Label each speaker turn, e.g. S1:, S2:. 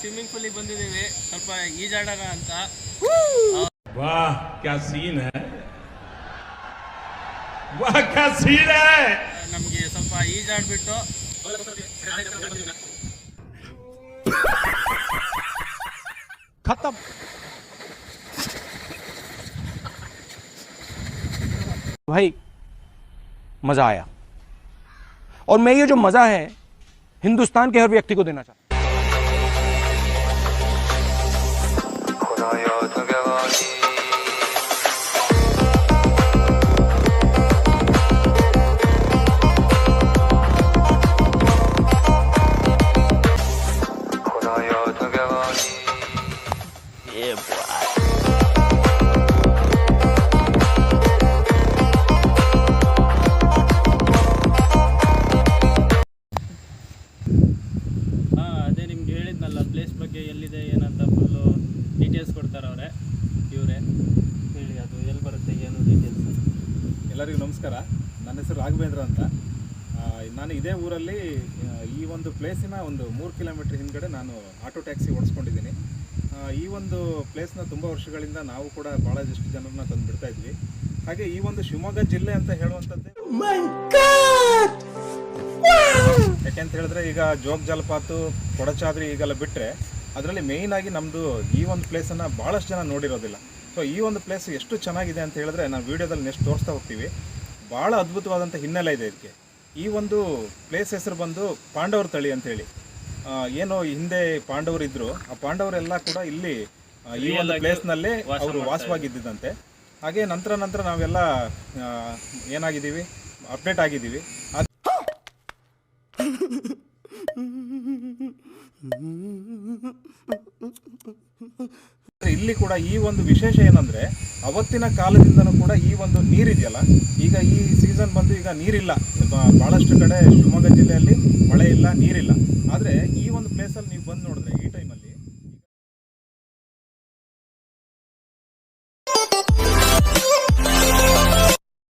S1: Swimming ಪೂಲಿಗೆ ಬಂದಿದ್ದೀವಿ ಸ್ವಲ್ಪ ಈಜಾಡೋಣ ಅಂತ.
S2: ವಾಹ್ ಕ್ಯಾ ಸೀನ್ ಹೈ, ವಾಹ್ ಕ್ಯಾ ಸೀನ್ ಹೈ.
S1: ನಮಗೆ ಸ್ವಲ್ಪ ಈಜಾಡ್ಬಿಟ್ಟು
S3: खत्म। भाई मजा आया और मैं ये जो मजा है हिंदुस्तान के हर व्यक्ति को देना चाहता हूं।
S1: ಅದೇ ನಿಮ್ಗೆ ಹೇಳಿದ್ನಲ್ಲ ಪ್ಲೇಸ್ ಬಗ್ಗೆ ಎಲ್ಲಿದೆ ಏನಂತ ಫುಲ್ಲು ಡೀಟೇಲ್ಸ್ ಕೊಡ್ತಾರೆ ಅವರೇ. ಇವರೇ ಹೇಳಿ ಅದು ಎಲ್ಲಿ ಬರುತ್ತೆ ಏನು ಡೀಟೇಲ್ಸ್.
S4: ಎಲ್ಲರಿಗೂ ನಮಸ್ಕಾರ. ನನ್ನ ಹೆಸರು ರಾಘವೇಂದ್ರ ಅಂತ. ನಾನು ಇದೇ ಊರಲ್ಲಿ ಈ ಒಂದು ಪ್ಲೇಸಿನ ಒಂದು 3 ಕಿಲೋಮೀಟ್ರ್ ಹಿಂದ್ಗಡೆ ನಾನು ಆಟೋ ಟ್ಯಾಕ್ಸಿ ಓಡಿಸ್ಕೊಂಡಿದ್ದೀನಿ. ಈ ಒಂದು ಪ್ಲೇಸ್ನ ತುಂಬ ವರ್ಷಗಳಿಂದ ನಾವು ಕೂಡ ಭಾಳಷ್ಟು ಜನರನ್ನ ತಂದು ಬಿಡ್ತಾ ಇದ್ವಿ. ಹಾಗೆ ಈ ಒಂದು ಶಿವಮೊಗ್ಗ ಜಿಲ್ಲೆ ಅಂತ ಹೇಳುವಂಥದ್ದೇ ಯಾಕೆಂತ ಹೇಳಿದ್ರೆ ಈಗ ಜೋಗ ಜಲಪಾತ, ಕೊಡಚಾದ್ರಿ ಈಗೆಲ್ಲ ಬಿಟ್ಟರೆ ಅದರಲ್ಲಿ ಮೇಯ್ನಾಗಿ ನಮ್ಮದು ಈ ಒಂದು ಪ್ಲೇಸನ್ನು ಭಾಳಷ್ಟು ಜನ ನೋಡಿರೋದಿಲ್ಲ. ಸೊ ಈ ಒಂದು ಪ್ಲೇಸ್ ಎಷ್ಟು ಚೆನ್ನಾಗಿದೆ ಅಂತ ಹೇಳಿದ್ರೆ ನಾವು ವೀಡಿಯೋದಲ್ಲಿ ನೆಕ್ಸ್ಟ್ ತೋರಿಸ್ತಾ ಹೋಗ್ತೀವಿ. ಭಾಳ ಅದ್ಭುತವಾದಂಥ ಹಿನ್ನೆಲೆ ಇದೆ ಇದಕ್ಕೆ. ಈ ಒಂದು ಪ್ಲೇಸ್ ಹೆಸರು ಬಂದು ಪಾಂಡವರ ತಳಿ ಅಂತೇಳಿ. ಏನು ಹಿಂದೆ ಪಾಂಡವರು ಇದ್ದರು, ಆ ಪಾಂಡವರೆಲ್ಲ ಕೂಡ ಇಲ್ಲಿ ಈ ಒಂದು ಪ್ಲೇಸ್ನಲ್ಲೇ ಅವರು ವಾಸವಾಗಿದ್ದಂತೆ. ಹಾಗೆ ನಂತರ ನಾವೆಲ್ಲ ಏನಾಗಿದ್ದೀವಿ, ಅಪ್ಡೇಟ್ ಆಗಿದ್ದೀವಿ. ಇಲ್ಲಿ ಕೂಡ ಈ ಒಂದು ವಿಶೇಷ ಏನಂದರೆ ಅವತ್ತಿನ ಕಾಲದಿಂದನೂ ಕೂಡ ಈ ಒಂದು ನೀರಿದೆಯಲ್ಲ, ಈಗ ಈ ಸೀಸನ್ ಬಂದು ಈಗ ನೀರಿಲ್ಲ. ಭಾಳಷ್ಟು ಕಡೆ ಶಿವಮೊಗ್ಗ ಜಿಲ್ಲೆಯಲ್ಲಿ ಮಳೆ ಇಲ್ಲ, ನೀರಿಲ್ಲ. ಆದರೆ ಈ ಒಂದು ಪ್ಲೇಸಲ್ಲಿ ನೀವು ಬಂದು ನೋಡಿದ್ರೆ